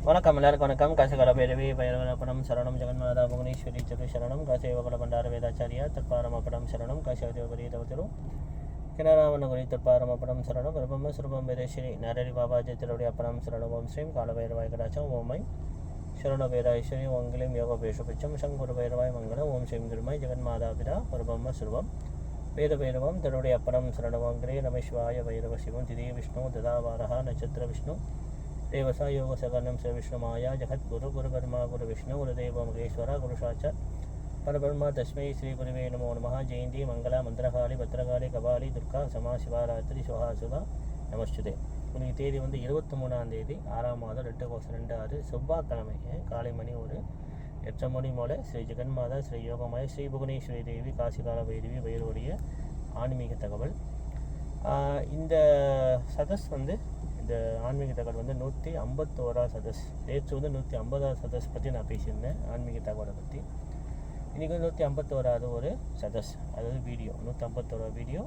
வணக்கம், எல்லாருக்கும் வணக்கம். காசிகால பைரவி பைரவனப்படம் சரணம், ஜெகன்மாதா புவனேஸ்வரி சரு சரணம், காசியோகல பண்டார வேதாச்சாரியா தற்பாரமப்படம் சரணம், காசியோகரி தவத்திரு கிணராவன குறி தற்பாரமப்படம் சரணம், பிரபம்ம சுரூபம் வேதேஸ்வரி நரரி பாபாஜி திருடைய அப்படம் சரணம். ஓம் ஸ்ரீம் காலபைரவாய் கடாச்சம் ஓமை சரண வேதாஸ்வரி ஓங்கிலும் யோக பேஷபட்சம் சங்குரு பைரவாய் மங்களம். ஓம் ஸ்ரீம் குருமாய் ஜெகன்மாதா பிதா பிரபம்ம சுரூபம் வேத பைரவம் திருடைய அப்படம் சரணம். கிரே நமசிவாய பைரவ சிவம் திதி விஷ்ணு ததாவாரா நட்சத்திர விஷ்ணு தேவசா யோக சகர்ணம் ஸ்ரீ விஷ்ணுமாயா ஜெகத் குரு குரு பரமா குரு விஷ்ணு குரு தேவ மகேஸ்வர குரு சாட்சாத் பரபிரம்மா தஸ்மை ஸ்ரீ குருவே நமோ நமஹ. ஜெயந்தி மங்களா மந்திரகாளி பத்திரகாளி கபாலி துர்கா சமா சிவராத்திரி சுஹாசுதா நமஸ்துதே. இன்னைக்கு தேதி 23ஆம் தேதி 6ஆம் மாதம் 2026 செவ்வாய்க்கிழமை காலை மணி ஒரு 8 மணி போல ஸ்ரீ ஜெகன்மாதா ஸ்ரீ யோகமாய ஸ்ரீ புவனேஸ்வரி தேவி காசிகால பைரவி பைரவருடைய ஆன்மீக தகவல். இந்த சதஸ் இந்த ஆன்மீக தகவல் 151 சதஸ். நேற்று 150 சதஸ் பற்றி நான் பேசியிருந்தேன், ஆன்மீக தகவலை பற்றி. இன்றைக்கி 151 ஒரு சதஸ், அதாவது வீடியோ 151 வீடியோ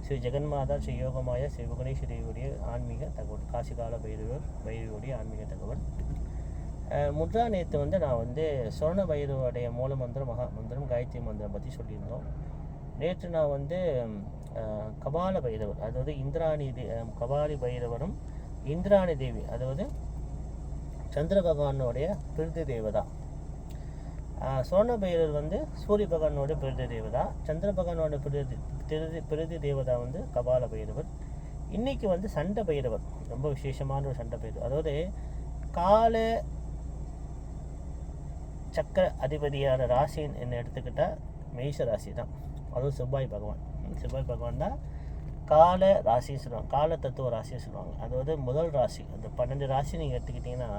ஸ்ரீ ஜெகன்மாதா ஸ்ரீ யோகமாய ஸ்ரீ புவனேஸ்வரியுடைய ஆன்மீக தகவல், காசிகால பைரவியுடைய ஆன்மீக தகவல். முத்ரா நேற்று நான் சொர்ண பைரவருடைய மூல மந்திரம் மகா மந்திரம் காயத்ரி மந்திரம் பற்றி சொல்லியிருந்தோம். நேற்று நான் கபால பைரவர், அதாவது இந்திராணி கபாலி பைரவரும் இந்திராணி தேவி, அதாவது சந்திர பகவானுடைய பிரிதி தேவதா. சோன பைரவர் சூரிய பகவானோட பிரிதி தேவதா, சந்திர பகவானோட பிரிதி தேவதா கபால பைரவர். இன்னைக்கு சண்ட பைரவர், ரொம்ப விசேஷமான ஒரு சண்ட பைரவர். அதாவது கால சக்கர அதிபதியான ராசின்னு என்ன எடுத்துக்கிட்டால் மேஷ ராசி தான். அதுவும் செவ்வாய் பகவான் தான் கால ராசின்னு சொல்லுவாங்க, கால தத்துவ ராசின்னு சொல்லுவாங்க. அதாவது முதல் ராசி, அந்த 12 ராசி நீங்கள் எடுத்துக்கிட்டிங்கன்னா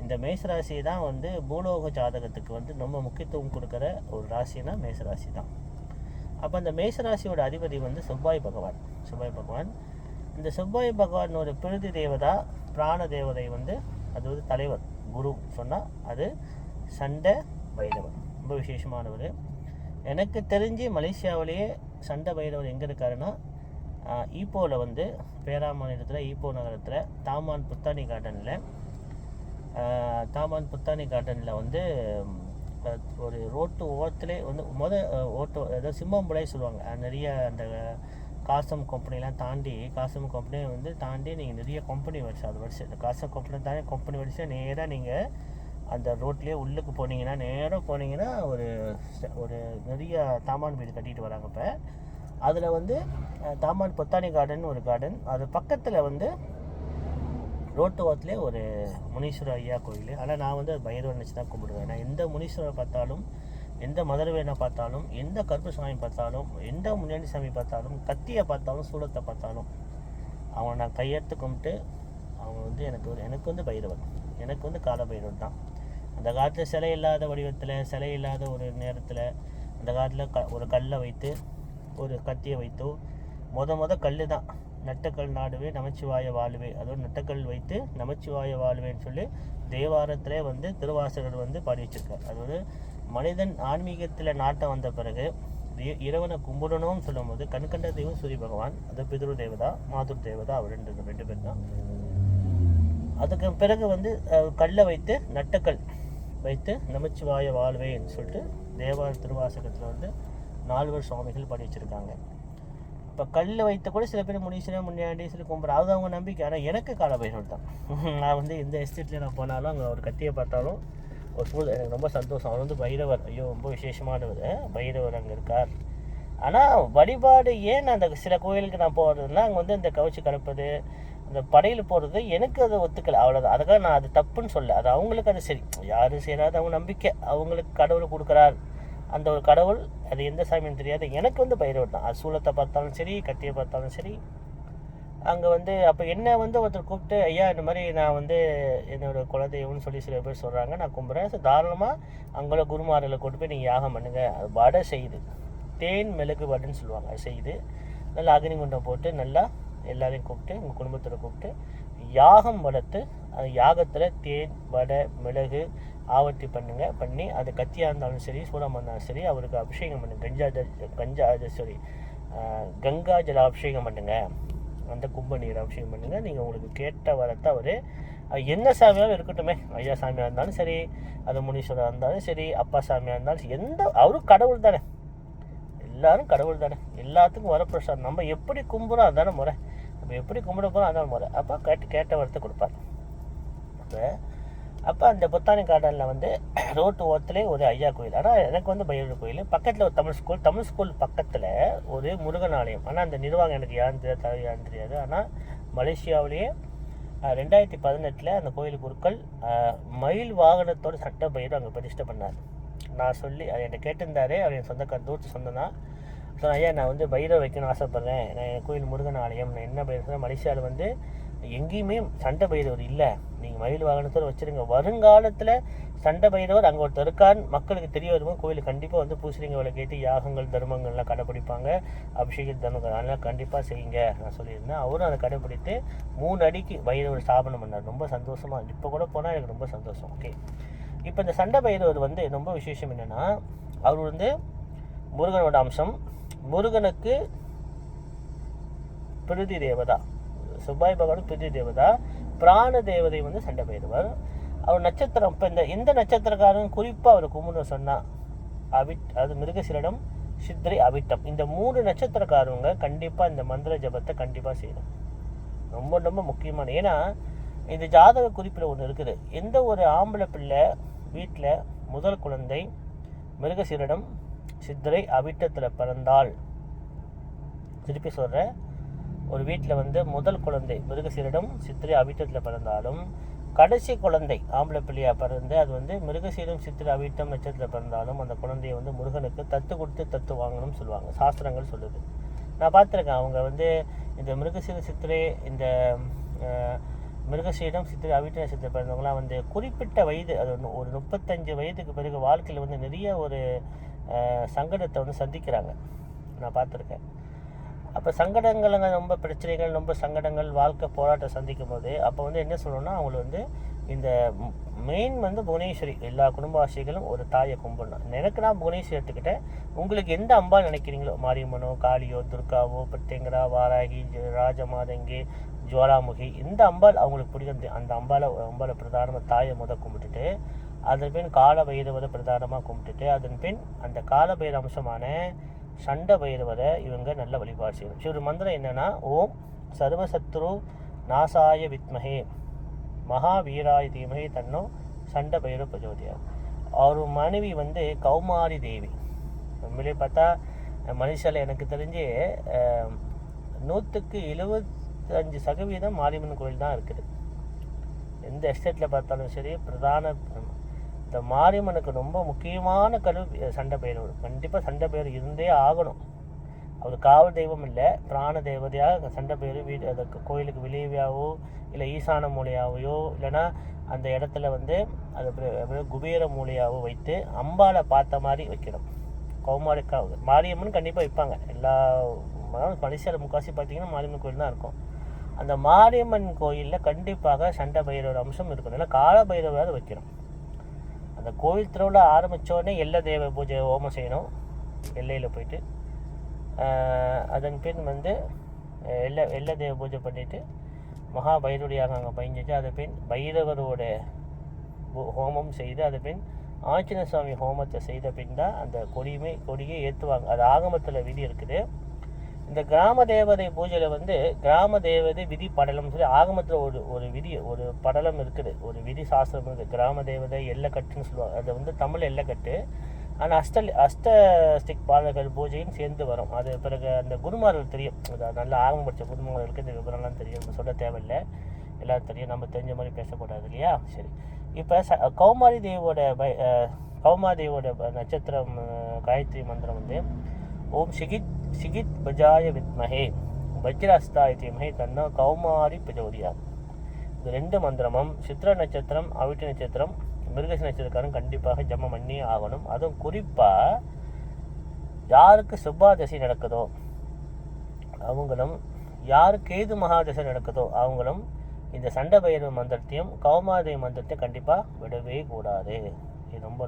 இந்த மேஷ ராசி தான் பூலோக ஜாதகத்துக்கு ரொம்ப முக்கியத்துவம் கொடுக்குற ஒரு ராசினா மேஷ ராசி தான். அப்போ அந்த மேஷ ராசியோட அதிபதி செவ்வாய் பகவான். இந்த செவ்வாய் பகவானோட பிரிதி தேவதா பிராண தேவதை அதாவது தலைவர் குரு சொன்னால் அது சண்ட பைரவர், ரொம்ப விசேஷமானவர். எனக்கு தெரிஞ்சு மலேசியாவிலேயே சண்ட பைரவர் எங்கே இருக்காருன்னா ஈப்போவில் பேரா மாநிலத்தில் ஈப்போ நகரத்தில் தாமான் புத்தானி கார்டனில் ஒரு ரோட்டு ஓரத்துலேயே ஓட்டு, அதாவது சிம்மம்புலை சொல்லுவாங்க. நிறைய அந்த காசம் கம்பெனிலாம் தாண்டி நீங்கள் நிறைய கம்பெனி வரிசை, அது வரிசை இந்த காசம் கம்பெனி வரிசை நேராக நீங்கள் அந்த ரோட்லேயே உள்ளுக்கு போனீங்கன்னா ஒரு நிறைய தாமான் வீடு கட்டிட்டு வராங்க. இப்போ அதில் தாமான் பொத்தானி கார்டன் ஒரு கார்டன், அது பக்கத்தில் ரோட்டு ஓரத்துலேயே ஒரு முனீஸ்வரர் ஐயா கோயில். ஆனால் நான் பைரவர் நினச்சி தான் கும்பிடுவேன். நான் எந்த முனீஸ்வரரை பார்த்தாலும், எந்த மதுரவேனை பார்த்தாலும், எந்த கருப்பு சாமி பார்த்தாலும், எந்த முன்னாடி சாமி பார்த்தாலும், கத்தியை பார்த்தாலும், சூளத்தை பார்த்தாலும் அவனை நான் கையெடுத்து கும்பிட்டு அவன் எனக்கு பைரவர், எனக்கு கால பைரவர் தான். அந்த காலத்தில் சிலை இல்லாத வடிவத்தில், சிலை இல்லாத ஒரு நேரத்தில், அந்த காலத்தில் ஒரு கல்லை வைத்து ஒரு கத்தியை வைத்தோ, மொத கல் தான் நட்டக்கல் நாடுவே நமச்சிவாய வாழ்வே, அதோடு நட்டக்கல் வைத்து நமச்சிவாய வாழ்வேன்னு சொல்லி தேவாரத்திலே திருவாசகர் பாடி வச்சிருக்கார். அதாவது மனிதன் ஆன்மீகத்தில் நாட்டம் வந்த பிறகு இறைவனை கும்பிடணும்னு சொல்லும் போது கண்கண்ட தெய்வம் சூரிய பகவான், அது பிதுரு தேவதா மாதுர் தேவதா, அவர் ரெண்டு பேர் தான். அதுக்கு பிறகு கல்லை வைத்து நட்டக்கல் வைத்து நமச்சிவாய வாழ்வேன்னு சொல்லிட்டு தேவார திருவாசகத்தில் 4 சுவாமிகள் பாடி வச்சுருக்காங்க. இப்போ கல்லை வைத்த கூட சில பேர் முனீஸ்வரன் முன்னாடி சொல்லி கும்பிட்றா, அது அவங்க நம்பிக்கை. ஆனால் எனக்கு கால பைரவர் தான். நான் எந்த எஸ்டேட்டில் நான் போனாலும் அங்கே ஒரு கத்தியை பார்த்தாலும் ஒரு எனக்கு ரொம்ப சந்தோஷம். அவர் பைரவர், ஐயோ ரொம்ப விசேஷமானவர், பைரவர் அங்கே இருக்கார். ஆனால் வழிபாடு ஏன் அந்த சில கோயிலுக்கு நான் போகிறதுனா அங்கே இந்த கவச்சி கலப்பது, அந்த படையில் போகிறது எனக்கு அது ஒத்துக்கலை, அவ்வளோதான். அதுக்காக நான் அது தப்புன்னு சொல்ல, அது அவங்களுக்கு அது சரி, யாரும் செய்யாது, அவங்க நம்பிக்கை, அவங்களுக்கு கடவுளை கொடுக்குறார் அந்த ஒரு கடவுள். அது எந்த சாமின்னு தெரியாது, எனக்கு பைரவர் தான். அது சூளத்தை பார்த்தாலும் சரி, கத்தியை பார்த்தாலும் சரி. அங்கே அப்போ என்ன ஒருத்தர் கூப்பிட்டு, ஐயா இந்த மாதிரி நான் என்னோடய குலதெய்வம்னு சொல்லி சில பேர் சொல்கிறாங்க, நான் கும்பிட்றேன், தாராளமாக அங்கே குருமாரில் கொண்டு போய் நீங்கள் யாகம் பண்ணுங்கள். அது வடை செய்யுது, தேன் மிளகு வடைன்னு சொல்லுவாங்க, அது செய்யுது. நல்லா அக்னிகுண்டம் போட்டு நல்லா எல்லாரையும் கூப்பிட்டு, உங்கள் குடும்பத்தோட கூப்பிட்டு யாகம் வளர்த்து, அந்த யாகத்தில் தேன் வடை மிளகு ஆவர்த்தி பண்ணி அது கத்தியாக இருந்தாலும் சரி, சூடமாக இருந்தாலும் சரி, அவருக்கு அபிஷேகம் பண்ணுங்க. கங்கா ஜல அபிஷேகம் பண்ணுங்க, அந்த கும்ப நீர் அபிஷேகம் பண்ணுங்கள். நீங்கள் உங்களுக்கு கேட்ட வரத்தை அவர் என்ன சாமியாகவும் இருக்கட்டுமே, ஐயா சாமியாக இருந்தாலும் சரி, அது முனீஸ்வரராக இருந்தாலும் சரி, அப்பா சாமியாக இருந்தாலும் சரி, அவரும் கடவுள் தானே, எல்லாரும் கடவுள் தானே, எல்லாத்துக்கும் வரப்பிரசாதம். நம்ம எப்படி கும்பிட்றோம் அதுதானே முறை, நம்ம எப்படி கும்பிட போகிறோம் அதான் முறை. அப்போ கேட்ட வரத்தை கொடுப்பார். அப்போ அந்த பொத்தானிக் கார்டனில் வந்து ரோட்டு ஓரத்துலேயே ஒரு ஐயா கோயில், ஆனால் எனக்கு வந்து பைரவர் கோயில் பக்கத்தில் ஒரு தமிழ் ஸ்கூல் பக்கத்தில் ஒரு முருகன் ஆலயம். ஆனால் அந்த நிர்வாகம் எனக்கு யாருன்னு தெரியாது. ஆனால் மலேசியாவிலேயே 2018 அந்த கோயில் குருக்கள் மயில் வாகனத்தோட சட்ட பயிரும் அங்கே பிரதிஷ்டை பண்ணார். நான் சொல்லி அதை என்கிட்ட கேட்டிருந்தாரு. அவர் என் சொந்தக்கார தூரத்து சொன்னதான். சொன்னேன், ஐயா நான் வந்து பைரவ வைக்கணும்னு ஆசைப்பட்றேன், நான் என் கோயில் முருகன் ஆலயம். நான் என்ன பயிர் மலேசியாவில் வந்து எங்கேயுமே சண்டை பைரவர் இல்லை, நீங்கள் மயில் வாகனத்தோடு வச்சுருங்க. வருங்காலத்தில் சண்டை பைரவர் அங்கே ஒருத்தர் இருக்கான்னு மக்களுக்கு தெரிய வரும்போது கோயிலுக்கு கண்டிப்பாக வந்து பூசணிங்க விளக்கேற்றி யாகங்கள் தர்மங்கள்லாம் கடைப்பிடிப்பாங்க, அபிஷேக தர்மங்கள் அதெல்லாம் கண்டிப்பாக செய்யுங்க நான் சொல்லியிருந்தேன். அவரும் அதை கடைப்பிடித்து 3 அடிக்கு பைரவர் ஸ்தாபனம் பண்ணார். ரொம்ப சந்தோஷமாக, இப்போ கூட போனால் எனக்கு ரொம்ப சந்தோஷம். ஓகே, இப்போ இந்த சண்டை பைரவர் வந்து ரொம்ப விசேஷம் என்னென்னா, அவர் வந்து முருகனோட அம்சம். முருகனுக்கு பிரதி தேவதா, செவ்வாய் பகவான் பிரதி தேவதா, பிராண தேவதை வந்து சண்டை பைரவர். அவர் நட்சத்திரம், இப்போ எந்த நட்சத்திரக்காரன் குறிப்பாக அவர் கும்பிட சொன்னால் அது மிருகசீரிடம், சித்திரை, அவிட்டம், இந்த 3 நட்சத்திரக்காரவங்க கண்டிப்பாக இந்த மந்திர ஜபத்தை கண்டிப்பாக செய்யணும். ரொம்ப ரொம்ப முக்கியமான. ஏன்னா இந்த ஜாதக குறிப்பில் ஒன்று இருக்குது. எந்த ஒரு ஆம்பளை பிள்ளை வீட்டில் முதல் குழந்தை மிருகசீரிடம், சித்திரை, அவிட்டத்தில் பிறந்தால், திருப்பி சொல்கிறேன், ஒரு வீட்டில் வந்து முதல் குழந்தை மிருகசீரிடம், சித்திரை, அவிட்டத்தில் பிறந்தாலும், கடைசி குழந்தை ஆம்பளை பிள்ளையாக பிறந்து அது வந்து மிருகசீரம், சித்திரை, அவிட்டம் நட்சத்திரத்தில் பிறந்தாலும் அந்த குழந்தையை வந்து முருகனுக்கு தத்து கொடுத்து தத்து வாங்கணும்னு சொல்லுவாங்க, சாஸ்திரங்கள் சொல்லுது. நான் பார்த்துருக்கேன். அவங்க வந்து இந்த மிருகசீரம், சித்திரை, இந்த மிருகசீரம், சித்திரை, அவிட்ட நட்சத்திரம் பிறந்தவங்களாம் வந்து குறிப்பிட்ட வயது, அது ஒரு 35 வயதுக்கு பிறகு வாழ்க்கையில் வந்து நிறைய ஒரு சங்கடத்தை வந்து சந்திக்கிறாங்க, நான் பார்த்துருக்கேன். அப்போ சங்கடங்கள்ங்க, ரொம்ப பிரச்சனைகள், ரொம்ப சங்கடங்கள், வாழ்க்கை போராட்டம் சந்திக்கும் போது அப்போ வந்து என்ன சொல்லணும்னா, அவங்களை வந்து இந்த மெயின் வந்து புவனேஸ்வரி, எல்லா குடும்பவாசிகளும் ஒரு தாயை கும்பிடணும். எனக்கு நான் புவனேஸ்வரி எடுத்துக்கிட்டேன். உங்களுக்கு எந்த அம்பாள் நினைக்கிறீங்களோ, மாரியம்மனோ, காளியோ, துர்காவோ, பிரத்யங்கரா, வாராகி, ராஜமாதங்கி, ஜுவாலாமுகி, இந்த அம்பாள் அவங்களுக்கு பிடிக்கும். அந்த அம்பாளை பிரதானமாக தாயை கும்பிட்டுட்டு, அதன் பின் கால பைரவரை பிரதானமாக கும்பிட்டுட்டு, அதன் பின் அந்த கால பைரவ அம்சமான சண்ட பைரவரை இவங்க நல்ல வழிபாடு செய்யணும். ஒரு மந்திரம் என்னென்னா, ஓம் சர்வசத்ரு நாசாய வித்மஹே மகாவீராய தீமஹே தன்னோ சண்ட பைரவ பிரஜோதியா. அவர் மனைவி வந்து கௌமாரி தேவி. உண்மையிலே பார்த்தா மலேசியாவில் எனக்கு தெரிஞ்சு 100க்கு 75% மாரியம்மன் கோயில் தான் இருக்குது. எந்த எஸ்டேட்டில் பார்த்தாலும் சரி, பிரதான இந்த மாரியம்மனுக்கு ரொம்ப முக்கியமான சண்டை பைரவர். கண்டிப்பாக சண்டை பைரவர் இருந்தே ஆகணும். அவர் காவல் தெய்வம் இல்லை, பிராண தேவதையாக சண்டை பைரவர் வீடு அதுக்கு கோயிலுக்கு விளைவியாவோ இல்லை ஈசான மூலையாவையோ இல்லைனா அந்த இடத்துல வந்து அது குபேர மூலையாவோ வைத்து அம்பாலை பார்த்த மாதிரி வைக்கணும். மாரியம்மன் கண்டிப்பாக வைப்பாங்க. எல்லா மலேசியாவில் முக்காசி பார்த்தீங்கன்னா மாரியம்மன் கோயில் தான் இருக்கும். அந்த மாரியம்மன் கோயிலில் கண்டிப்பாக சண்டை பைரவர் அம்சம் இருக்கணும். இல்லை கால பைரவராக வைக்கணும். அந்த கோயில் திருவிழா ஆரம்பித்தோடனே எல்லை தேவ பூஜை ஹோமம் செய்யணும். எல்லையில் போயிட்டு அதன் பின் வந்து எல்லை தேவ பூஜை பண்ணிவிட்டு மகா பைரவடியாக அங்கே பயஞ்சிட்டு அது பின் பைரவரோட ஹோமம் செய்து அது பின் ஆஞ்சநேய சுவாமி ஹோமத்தை செய்த பின் தான் அந்த கொடியை ஏற்றுவாங்க. அது ஆகமத்தில் விதி இருக்குது. இந்த கிராம தேவதை பூஜையில் வந்து கிராம தேவதை விதி படலம் சொல்லி ஆகமத்தில் ஒரு விதி, ஒரு படலம் இருக்குது, ஒரு விதி சாஸ்திரம் இருக்குது. கிராம தேவதை எல்லைக்கட்டுன்னு சொல்லுவாங்க. அது வந்து தமிழ் எல்லைக்கட்டு. ஆனால் அஷ்டஸ்டிக் பாடல்கள் பூஜையும் சேர்ந்து வரும். அது பிறகு அந்த குருமார்கள் தெரியும், நல்ல ஆகமம் படித்த குருமார்களுக்கு இந்த விவரம்லாம் தெரியும், சொல்ல தேவையில்லை, எல்லோரும் தெரியும். நம்ம தெரிஞ்ச மாதிரி பேசக்கூடாது இல்லையா? சரி, இப்போ கௌமாரி தேவியோட நட்சத்திரம் காயத்ரி மந்திரம் வந்து ஓம் சிகித் பஜாய வித்மஹே வஜ்ரஸ்தாய தீமஹே தன்னோ கௌமாரி பிரஜோதியா. இந்த 2 மந்திரமும் சித்திர நட்சத்திரம், அவிட்ட நட்சத்திரம், மிருகசி நட்சத்திரக்காரன் கண்டிப்பாக ஜபம் பண்ணி ஆகணும். அதுவும் குறிப்பாக யாருக்கு செவ்வாதசை நடக்குதோ அவங்களும், யாருக்கு கேது மகாதசை நடக்குதோ அவங்களும் இந்த சண்ட பைரவ மந்திரத்தையும் கௌமாரி மந்திரத்தையும் கண்டிப்பாக விடவே கூடாது. இது ரொம்ப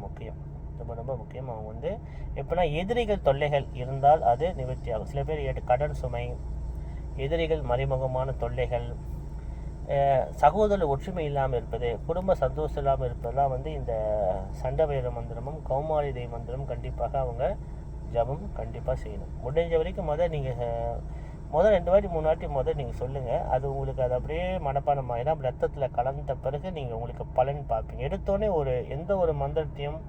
முக்கியம். ரொம்ப முக்கியம். அவங்க வந்து எப்படின்னா எதிரிகள் தொல்லைகள் இருந்தால் அது நிவர்த்தி ஆகும். சில பேர் கடன் சுமை, எதிரிகள் மறைமுகமான தொல்லைகள், சகோதர ஒற்றுமை இல்லாமல் இருப்பது, குடும்ப சந்தோஷம் இல்லாமல் இருப்பதெல்லாம் வந்து இந்த சண்டபைர மந்திரமும் கௌமாரி தேவி மந்திரமும் கண்டிப்பாக அவங்க ஜபம் கண்டிப்பாக செய்யணும். முடிஞ்ச வரைக்கும் முதல் 2 வாட்டி 3 வாட்டி நீங்கள் சொல்லுங்கள். அது உங்களுக்கு அது அப்படியே மனப்பாடமாயினா ரத்தத்தில் கலந்த பிறகு நீங்கள் உங்களுக்கு பலன் பார்ப்பீங்க. எடுத்தோடனே எந்த ஒரு மந்திரத்தையும்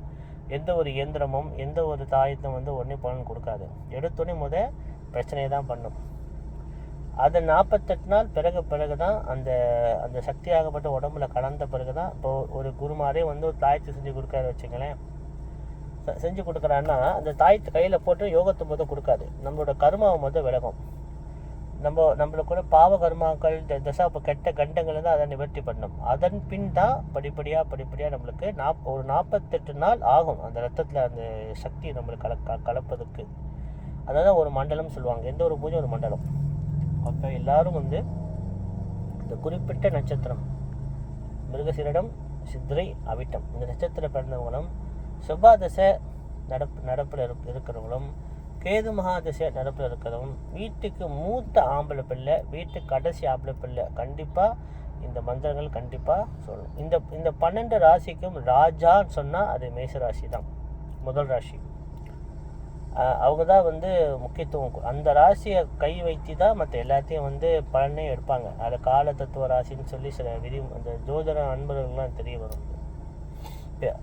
எந்த ஒரு இயந்திரமும் எந்த ஒரு தாயத்தையும் வந்து உடனே பலன் கொடுக்காது. எடுத்தோடனே பிரச்சனையை தான் பண்ணும். அது 48 நாள் பிறகு தான் அந்த சக்தியாகப்பட்ட உடம்புல கலந்த பிறகு தான். இப்போது ஒரு குருமாரே வந்து ஒரு தாயத்தை செஞ்சு கொடுக்காரு வச்சுங்களேன், செஞ்சு கொடுக்குறான்னா அந்த தாயத்தை கையில் போட்டு யோகத்தை கொடுக்காது. நம்மளோட கர்மாவை விலகும். நம்மளுக்கு கூட பாவ கர்மாக்கள் தசா கெட்ட கண்டங்கள் தான் அதை நிவர்த்தி பண்ணணும். அதன் பின் தான் படிப்படியாக நம்மளுக்கு ஒரு 48 நாள் ஆகும் அந்த ரத்தத்தில் அந்த சக்தி நம்மளுக்கு கலப்பதுக்கு. அதான் ஒரு மண்டலம் சொல்லுவாங்க. எந்த ஒரு பூஜை ஒரு மண்டலம். அப்போ எல்லாரும் வந்து இந்த குறிப்பிட்ட நட்சத்திரம் மிருகசீரிடம், சித்திரை, அவிட்டம் இந்த நட்சத்திரம் பிறந்தவங்களும், செவ்வாதசை நடப்பில் இருக்கிறவங்களும், கேது மகாதசை நடப்பில் இருக்கிறவங்க, வீட்டுக்கு மூத்த ஆம்பளை பிள்ளை, வீட்டுக்கு கடைசி ஆம்பளை பிள்ளை கண்டிப்பாக இந்த மந்திரங்கள் கண்டிப்பாக சொல்லணும். இந்த 12 ராசிக்கும் ராஜான்னு சொன்னால் அது மேச ராசி தான், முதல் ராசி. அவங்க தான் வந்து முக்கியத்துவம். அந்த ராசியை கை வைத்து தான் மற்ற எல்லாத்தையும் வந்து பலனே எடுப்பாங்க. அதில் கால தத்துவ ராசின்னு சொல்லி சில அந்த ஜோதிட அன்பர்கள்லாம் தெரிய வரும்.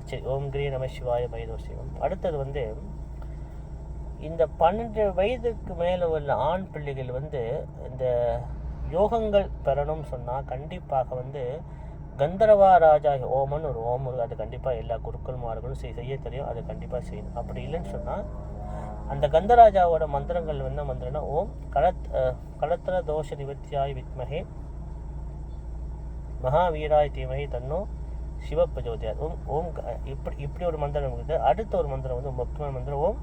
சரி, ஓம் கிரி நம சிவாய பைரவ சிவம். அடுத்தது வந்து இந்த 12 வயதுக்கு மேலே உள்ள ஆண் பிள்ளைகள் வந்து இந்த யோகங்கள் பெறணும்னு சொன்னால் கண்டிப்பாக வந்து கந்தர்வா ராஜா ஓமன் ஒரு ஓம், அது கண்டிப்பாக எல்லா குருக்கள்மார்களும் செய்ய தெரியும். அது கண்டிப்பாக செய்யணும். அப்படி இல்லைன்னு சொன்னால் அந்த கந்தராஜாவோட மந்திரங்கள் என்ன மந்திரம்னா ஓம் கலத்திர தோஷ நிவர்த்தியாய் வித்மகே மகாவீராய் தீமகி தன்னோ சிவ பிரஜோதியார். ஓம் இப்படி ஒரு மந்திரம் இருக்குது. அடுத்த ஒரு மந்திரம் வந்து முக்கியமான மந்திரம் ஓம்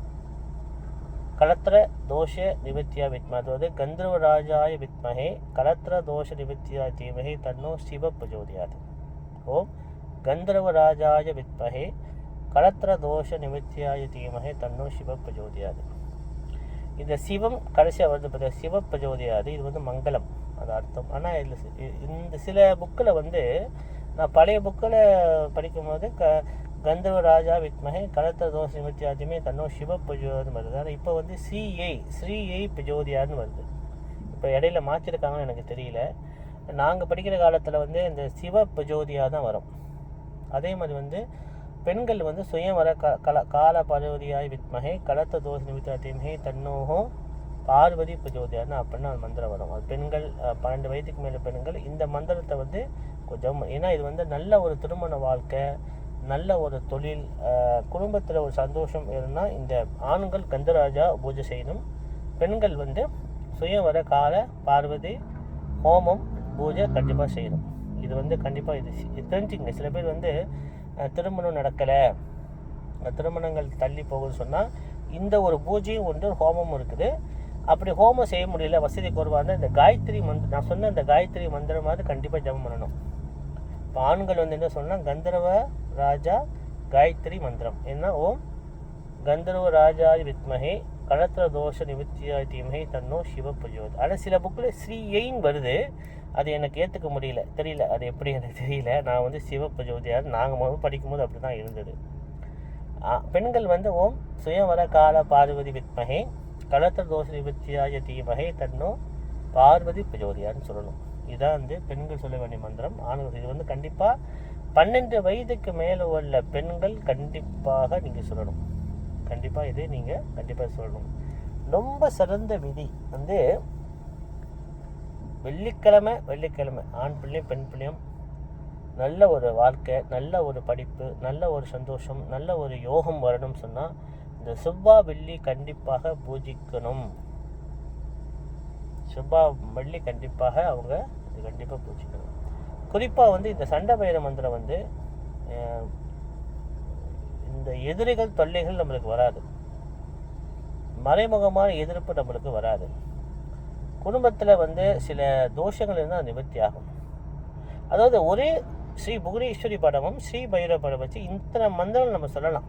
கலத்திர தோஷ நிவர்த்தியா வித்ம, அதாவது கந்தர்வ ராஜாய வித்மகே கலத்திர தோஷ நிவர்த்தியா தீமகி தன்னோ சிவ பிரஜோதியார். ஓம் கந்தர்வ ராஜாய வித்மகே கலத்திர தோஷ நிவர்த்தியாய தீமகே தன்னோ சிவ பிரஜோதியாது. இந்த சிவம் கடைசியாக வந்து பார்த்தீங்கன்னா சிவ பிரஜோதியாது. இது வந்து மங்களம், அது அர்த்தம். ஆனால் இதில் இந்த சில புக்கில் வந்து நான் பழைய புக்கில் படிக்கும்போது கந்தர்வ ராஜா வித்மகே கலத்திர தோஷ நிவர்த்தியாதியுமே தன்னோ சிவ பிரஜோதின்னு வருது. ஆனால் இப்போ வந்து ஸ்ரீயை பிரஜோதியான்னு வருது. இப்போ இடையில மாற்றிருக்காங்கன்னு எனக்கு தெரியல. நாங்கள் படிக்கிற காலத்தில் வந்து இந்த சிவ பிரஜோதியாக தான் வரும். அதே மாதிரி வந்து பெண்கள் வந்து சுயவர கால பரவதியாய் வித்மகே கலத்த தோஷ நிமித்தாத்தியமே தன்னோகோ பார்வதி பிரஜோதியான்னு அப்படின்னு ஒரு மந்திரம் வரும். அது பெண்கள் 12 வயதுக்கு மேலே பெண்கள் இந்த மந்திரத்தை வந்து கொஞ்சம், ஏன்னா இது வந்து நல்ல ஒரு திருமண வாழ்க்கை, நல்ல ஒரு தொழில், குடும்பத்தில் ஒரு சந்தோஷம் இருந்தால் இந்த ஆண்கள் கந்தராஜா பூஜை செய்யணும். பெண்கள் வந்து சுயவர கால பார்வதி ஹோமம் பூஜை கண்டிப்பாக செய்யணும். இது வந்து கண்டிப்பாக இது தெரிஞ்சுங்க. சில பேர் வந்து திருமணம் நடக்கலை, திருமணங்கள் தள்ளி போகுதுன்னு சொன்னால் இந்த ஒரு பூஜையும் ஒன்று ஹோமமும் இருக்குது. அப்படி ஹோமம் செய்ய முடியல, வசதி குறைவாக இந்த காயத்ரி மந்திரம் நான் சொன்ன இந்த காயத்ரி மந்திரமாவது கண்டிப்பாக ஜபம் பண்ணணும். இப்போ ஆண்கள் வந்து என்ன சொன்னால் கந்தர்வ ராஜா காயத்ரி மந்திரம் என்ன ஓம் கந்தர்வ ராஜாய் வித்மகே கலத்திர தோஷ நிவர்த்தியாய் தீமகே தன்னோ சிவ பிரஜோதி. ஆனால் சில புக்கில் ஸ்ரீயைன்னு வருது, அது எனக்கு ஏற்றுக்க தெரியல அது எப்படி எனக்கு தெரியல. நான் வந்து சிவ பிரஜோதியார் நாங்கள் படிக்கும்போது அப்படி தான் இருந்தது. பெண்கள் வந்து ஓம் சுயவர கால பார்வதி வித்மகே கலத்திர தோஷ நிவர்த்தியாய தீமகே தன்னோ பார்வதி பிரஜோதியார்னு சொல்லணும். இதுதான் வந்து பெண்கள் சொல்ல வேண்டிய மந்திரம். ஆண்கள் இது வந்து கண்டிப்பாக 12 வயதுக்கு மேலே உள்ள பெண்கள் கண்டிப்பாக நீங்கள் சொல்லணும். கண்டிப்பாக இது நீங்கள் கண்டிப்பாக சொல்லணும். ரொம்ப சிறந்த விதி வந்து வெள்ளிக்கிழமை ஆண் பிள்ளையும் பெண் பிள்ளையும் நல்ல ஒரு வாழ்க்கை, நல்ல ஒரு படிப்பு, நல்ல ஒரு சந்தோஷம், நல்ல ஒரு யோகம் வரணும்னு சொன்னால் இந்த செவ்வாய் வெள்ளி கண்டிப்பாக பூஜிக்கணும். செவ்வாய் வெள்ளி கண்டிப்பாக அவங்க இது கண்டிப்பாக பூஜிக்கணும். குறிப்பாக வந்து இந்த சண்டபைர மந்திரம் வந்து இந்த எதிரிகள் தொல்லைகள் நம்மளுக்கு வராது, மறைமுகமான எதிர்ப்பு நம்மளுக்கு வராது. குடும்பத்தில் வந்து சில தோஷங்கள் இருந்தால் நிவர்த்தி ஆகும். அதாவது ஒரே ஸ்ரீ புவனேஸ்வரி படமும் ஸ்ரீ பைரவ படம் வச்சு இத்தனை மந்திரம் நம்ம சொல்லலாம்.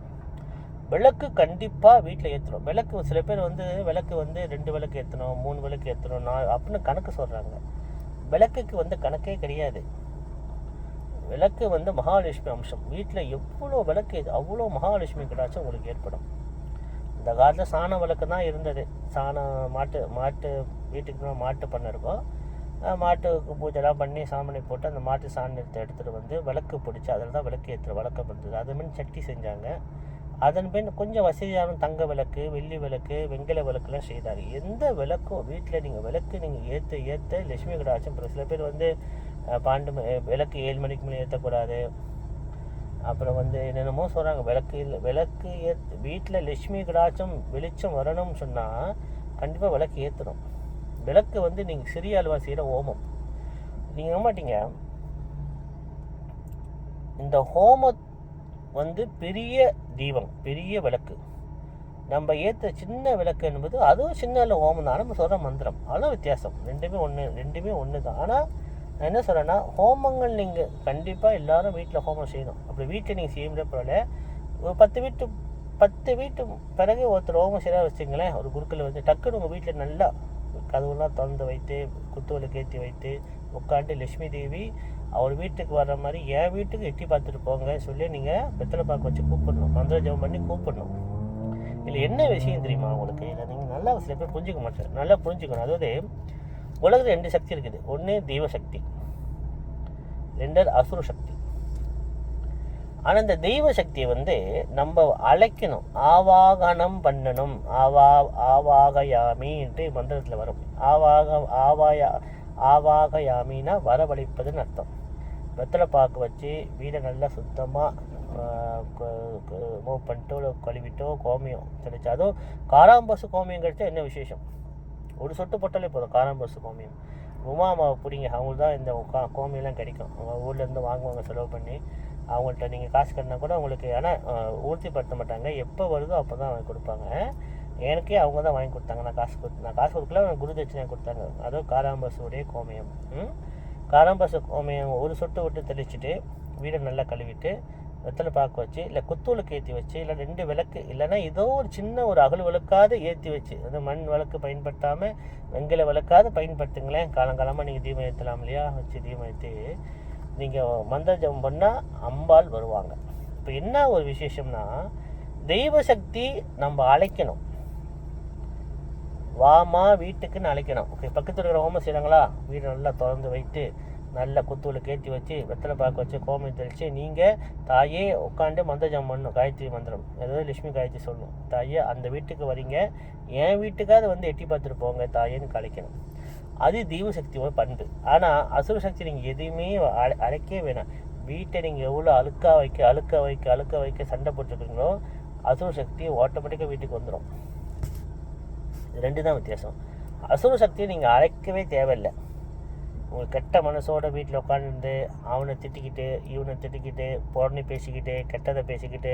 விளக்கு கண்டிப்பாக வீட்டில் ஏற்றணும். விளக்கு சில பேர் வந்து விளக்கு வந்து 2 விளக்கு ஏற்றணும், 3 விளக்கு ஏற்றணும், 4 அப்படின்னு கணக்கு சொல்கிறாங்க. விளக்குக்கு வந்து கணக்கே கிடையாது. விளக்கு வந்து மகாலட்சுமி அம்சம். வீட்டில் எவ்வளோ விளக்கு அவ்வளோ மகாலட்சுமி கடாட்சம் உங்களுக்கு ஏற்படும். இந்த காலத்தில் சாண விளக்கு தான் இருந்தது. சாணம் மாட்டு வீட்டுக்கு மாட்டு பண்ண இருக்கும். மாட்டுக்கு பூஜைலாம் பண்ணி சாமணி போட்டு அந்த மாட்டு சாணத்தை எடுத்துகிட்டு வந்து விளக்கு பிடிச்சி அதில் தான் விளக்கு ஏற்றுற வழக்கம் இருந்தது. அதுமாரி சட்டி செஞ்சாங்க. அதன் பின் கொஞ்சம் வசதியான தங்க விளக்கு, வெள்ளி விளக்கு, வெங்கல விளக்குலாம் செய்தார். எந்த விளக்கும் வீட்டில் நீங்கள் விளக்கு நீங்கள் ஏற்ற லட்சுமி கடாட்சம். சில பேர் வந்து விளக்கு 7 மணிக்கு மேலே ஏற்றக்கூடாது. அப்புறம் வந்து என்னென்னமோ சொல்கிறாங்க. விளக்கு வீட்டில் லட்சுமி கடாட்சம் வெளிச்சம் வரணும்னு சொன்னால் கண்டிப்பாக விளக்கு ஏற்றணும். விளக்கு வந்து நீங்கள் சிறிய அளவாக செய்கிற ஹோமம். நீங்கள் நம்ப மாட்டீங்க, இந்த ஹோமம் வந்து பெரிய தீபம், பெரிய விளக்கு. நம்ம ஏற்ற சின்ன விளக்கு என்பது அதுவும் சின்ன அளவு ஹோமம் தான். நம்ம சொல்கிற மந்திரம் அவ்வளோ வித்தியாசம். ரெண்டுமே ஒன்று தான். ஆனால் நான் என்ன சொல்கிறேன்னா, ஹோமங்கள் நீங்கள் கண்டிப்பாக எல்லோரும் வீட்டில் ஹோமம் செய்யணும். அப்படி வீட்டில் நீங்கள் செய்ய முடியாத போல ஒரு 10 வீட்டு பிறகு ஒருத்தர் ஹோமம் செய்ய வச்சுங்களேன். ஒரு குருக்கள் வந்து டக்குன்னு உங்கள் வீட்டில் நல்லா கதவுலாம் திறந்து வைத்து குத்துவிளக்கு ஏற்றி வைத்து உட்காந்து லட்சுமி தேவி அவர் வீட்டுக்கு வர்ற மாதிரி என் வீட்டுக்கு எட்டி பார்த்துட்டு போங்க சொல்லி நீங்கள் வெத்தலை பாக்கு வச்சு கூப்பிடணும். மந்திர ஜபம் பண்ணி கூப்பிடணும். இதில் என்ன விஷயம் தெரியுமா உங்களுக்கு? இதை நீங்கள் நல்லா சில பேர் புரிஞ்சிக்க மாட்டேன். நல்லா புரிஞ்சுக்கணும். அதாவது உலகத்தில் 2 சக்தி இருக்குது. ஒன்று தெய்வ சக்தி, 2 அசுர சக்தி. ஆனால் இந்த தெய்வ சக்தியை வந்து நம்ம அழைக்கணும், ஆவாகனம் பண்ணணும். ஆவாகயாமின்ட்டு மந்திரத்தில் வரும். ஆவாகயாமின்னா வரவழைப்பதுன்னு அர்த்தம். வெத்தலை பாக்கு வச்சு வீடை நல்லா சுத்தமாக மூவ் பண்ணிட்டோ கழுவிட்டோ கோமியம் தெளிச்சு, அதுவும் காராம்பசு கோமியம் கிடைச்சா என்ன விசேஷம்? ஒரு சொட்டு போட்டாலே போதும். காராம்பசு கோமியம் உமாமாவை பிடிங்க, அவங்களுக்கு தான் இந்த கோமியெல்லாம் கிடைக்கும். அவங்க ஊர்லேருந்து வாங்குவாங்க செலவு பண்ணி. அவங்கள்ட்ட நீங்கள் காசு கட்டினா கூட உங்களுக்கு ஆனால் உறுதிப்படுத்த மாட்டாங்க. எப்போ வருதோ அப்போ தான் வாங்கி கொடுப்பாங்க. எனக்கே அவங்க தான் வாங்கி கொடுத்தாங்க. நான் காசு கொடுக்கல, குரு தட்சிணை கொடுத்தாங்க. அதுவும் காராம்பசுடைய கோமியம். காராம்பசு கோமியம் ஒரு சொட்டு விட்டு தெளிச்சுட்டு வீடை நல்லா கழுவிட்டு வெத்தலை பாக்கு வச்சு இல்லை குத்துவிளக்கு ஏற்றி வச்சு இல்லை 2 விளக்கு இல்லைன்னா ஏதோ ஒரு சின்ன ஒரு அகல் விளக்காவது ஏற்றி வச்சு, அது மண் விளக்கு பயன்படுத்தாமல் வெங்கல விளக்காவது பயன்படுத்துங்களேன். காலங்காலமாக நீங்கள் தீபம் ஏற்றலாம் இல்லையா? வச்சு தீபம் ஏற்றி நீங்கள் மந்திர ஜபம் பண்ணால் அம்பாள் வருவாங்க. இப்போ என்ன ஒரு விசேஷம்னா, தெய்வ சக்தி நம்ம அழைக்கணும். வாமா வீட்டுக்குன்னு அழைக்கணும். ஓகே, பக்கத்தில் இருக்கிற ஹோமம் செய்கிறாங்களா, வீடை நல்லா திறந்து வைத்து நல்லா குத்துவிளக்கு ஏற்றி வச்சு வெத்தலை பாக்கு வச்சு கோமியம் தெளித்து நீங்கள் தாயே உட்காந்து மந்திர ஜபம் பண்ணணும். காயத்ரி மந்திரம், ஏதாவது லட்சுமி காயத்ரி சொல்லணும். தாயே அந்த வீட்டுக்கு வரீங்க, என் வீட்டுக்காவது வந்து எட்டி பார்த்துட்டு போங்க தாயேன்னு கலைக்கணும். அது தெய்வ சக்தியோட பண்பு. ஆனால் அசுர சக்தி நீங்கள் எதையுமே அழைக்கவே வேணாம். வீட்டை நீங்கள் எவ்வளோ அழுக்க வைக்க சண்டை போட்டுருக்கீங்களோ அசுர சக்தி ஆட்டோமேட்டிக்காக வீட்டுக்கு வந்துடும். இது 2 தான் வித்தியாசம். அசுர சக்தியை நீங்கள் அழைக்கவே தேவையில்லை. உங்களுக்கு கெட்ட மனசோட வீட்டில் உட்காந்துருந்து அவனை திட்டிக்கிட்டு இவனை திட்டிக்கிட்டு புறணி பேசிக்கிட்டு கெட்டதை பேசிக்கிட்டு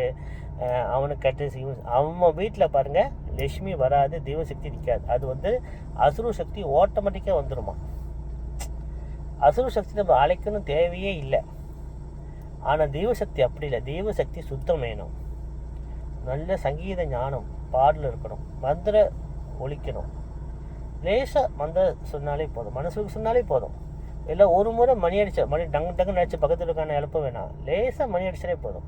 அவனுக்கு அவன் வீட்டில் பாருங்கள் லட்சுமி வராது, தெய்வசக்தி நிற்காது. அது வந்து அசுர சக்தி ஆட்டோமேட்டிக்காக வந்துடுமா. அசுர சக்தி நம்ம அழைக்கணும் தேவையே இல்லை. ஆனால் தெய்வசக்தி அப்படி இல்லை. தெய்வசக்தி சுத்தம் வேணும், நல்ல சங்கீத ஞானம் பாடல் இருக்கணும், மந்திர ஒழிக்கணும். லேசாக மந்திரம் சொன்னாலே போதும், மனசுக்கு சொன்னாலே போதும். இல்லை ஒரு முறை மணி டங்குன்னு அடிச்சு பக்கத்தில் இருக்கான எழுப்ப வேணாம். லேசாக மணி அடிச்சாலே போதும்.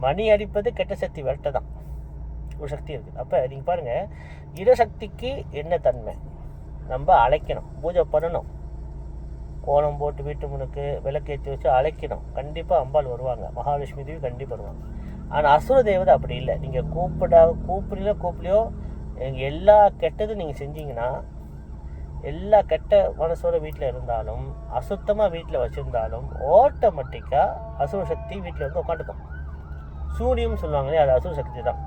மணி அடிப்பது கெட்ட சக்தி விரட்ட தான் ஒரு சக்தி இருக்குது. அப்போ நீங்கள் பாருங்கள், இடசக்திக்கு என்ன தன்மை? நம்ம அழைக்கணும், பூஜை பண்ணணும், கோலம் போட்டு வீட்டு முனுக்கு விளக்கேற்றி வச்சு அழைக்கணும். கண்டிப்பாக அம்பாள் வருவாங்க, மகாலட்சுமி தேவி கண்டிப்பாக வருவாங்க. ஆனால் அசுர தேவதை அப்படி இல்லை. நீங்கள் கூப்பிடலையோ எல்லா கெட்டதும் நீங்கள் செஞ்சீங்கன்னா, எல்லா கெட்ட மனசோட வீட்டில் இருந்தாலும் அசுத்தமாக வீட்டில் வச்சுருந்தாலும் ஆட்டோமேட்டிக்காக அசுர சக்தி வீட்டில் வந்து உட்காந்துக்கும். சூனியம் சொல்லுவாங்களே, அது அசுர சக்தி தான்.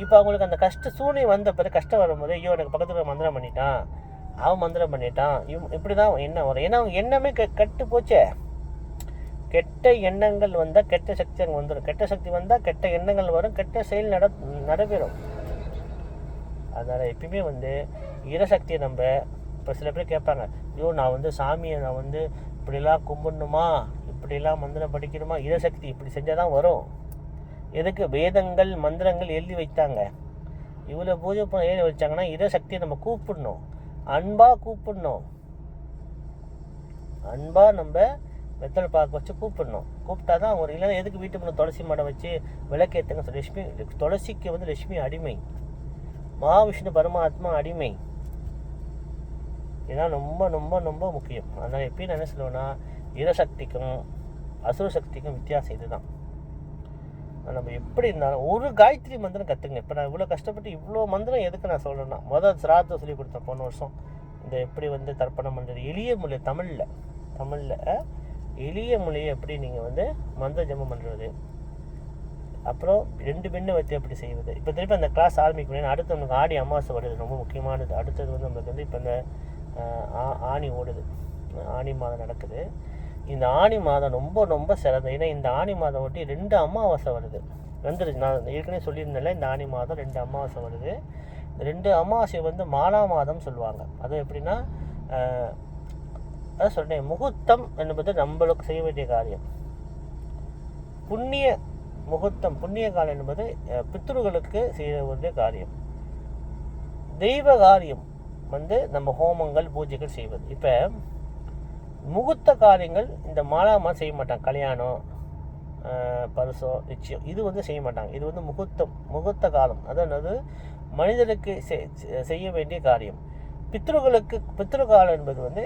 இப்போ அவங்களுக்கு அந்த சூனியம் வந்த பிறகு கஷ்டம் வரும்போது, ஐயோ எனக்கு பக்கத்தில் மந்திரம் பண்ணிட்டான், அவன் மந்திரம் பண்ணிட்டான், இப்படி தான் எண்ணம் வரும். ஏன்னா அவங்க எண்ணமே கெட்டு போச்சே. கெட்ட எண்ணங்கள் வந்தால் கெட்ட சக்தி அங்கே வந்துடும். கெட்ட சக்தி வந்தால் கெட்ட எண்ணங்கள் வரும், கெட்ட செயல் நடைபெறும். அதனால் எப்பயுமே வந்து இடசக்தியை நம்ம இப்போ சில பேர் கேட்பாங்க, ஐயோ நான் வந்து சாமியை நான் வந்து இப்படிலாம் கும்பிடணுமா, இப்படிலாம் மந்திரம் படிக்கணுமா, இடசக்தி இப்படி செஞ்சால் தான் வரும். எதுக்கு வேதங்கள் மந்திரங்கள் எழுதி வைத்தாங்க? இவ்வளோ பூஜை எழுதி வச்சாங்கன்னா இடசக்தியை நம்ம கூப்பிடணும், அன்பாக கூப்பிடணும். அன்பாக நம்ம வெத்தலை பாக்கு வச்சு கூப்பிட்டா தான் அவங்க இல்லைன்னா எதுக்கு வீட்டு முன்னே துளசி மாடம் வச்சு விளக்கேற்றுங்க. லட்சுமி துளசிக்கு வந்து லட்சுமி அடிமை, மகாவிஷ்ணு பரமாத்மா அடிமை. இதெல்லாம் ரொம்ப ரொம்ப ரொம்ப முக்கியம். அதனால் எப்பயும் நான் என்ன சொல்லுவேன்னா, இரசக்திக்கும் அசுர சக்திக்கும் வித்தியாசம் இதுதான். நம்ம எப்படி இருந்தாலும் ஒரு காயத்ரி மந்திரம் கற்றுங்க. இப்போ நான் இவ்வளோ கஷ்டப்பட்டு இவ்வளோ மந்திரம் எதுக்கு நான் சொல்கிறேன்னா, முதல் சிராதம் சொல்லி கொடுத்தேன் போன வருஷம். இந்த எப்படி வந்து தர்ப்பணம் பண்ணுறது, எளிய மொழி தமிழில் எளிய மொழியை எப்படி நீங்கள் வந்து மந்திர ஜபம் பண்ணுறது, அப்புறம் 2 பெண்ணை வச்சு எப்படி செய்வது. இப்போ திருப்பி அந்த கிளாஸ் ஆரம்பிக்கணும். அடுத்து நமக்கு ஆடி அமாவாசை வருது, ரொம்ப முக்கியமானது. அடுத்தது வந்து நம்மளுக்கு வந்து இப்போ இந்த ஆணி ஓடுது, ஆணி மாதம் நடக்குது. இந்த ஆணி மாதம் ரொம்ப ரொம்ப சிறந்தது. ஏன்னா இந்த ஆணி மாதம் ஒட்டி 2 அமாவாசை வந்துடுது. நான் ஏற்கனவே சொல்லியிருந்தேன்ல, இந்த ஆணி மாதம் 2 அமாவாசை வருது. 2 அமாவாசை வந்து மாலா மாதம் சொல்லுவாங்க. அது எப்படின்னா, அதான் சொல்கிறேன், முகூர்த்தம் என்பது நம்மளுக்கு செய்ய வேண்டிய காரியம். புண்ணிய முகூர்த்தம், புண்ணிய காலம் என்பது பித்ருகளுக்கு செய்ய வேண்டிய காரியம். தெய்வ காரியம் வந்து நம்ம ஹோமங்கள் பூஜைகள் செய்வது. இப்போ முகூர்த்த காரியங்கள் இந்த மாலாமா செய்ய மாட்டாங்க. கல்யாணம், பரிசம், நிச்சயம் இது வந்து செய்ய மாட்டாங்க. இது வந்து முகூர்த்த காலம், அதாவது மனிதனுக்கு செய்ய வேண்டிய காரியம். பித்ரு காலம் என்பது வந்து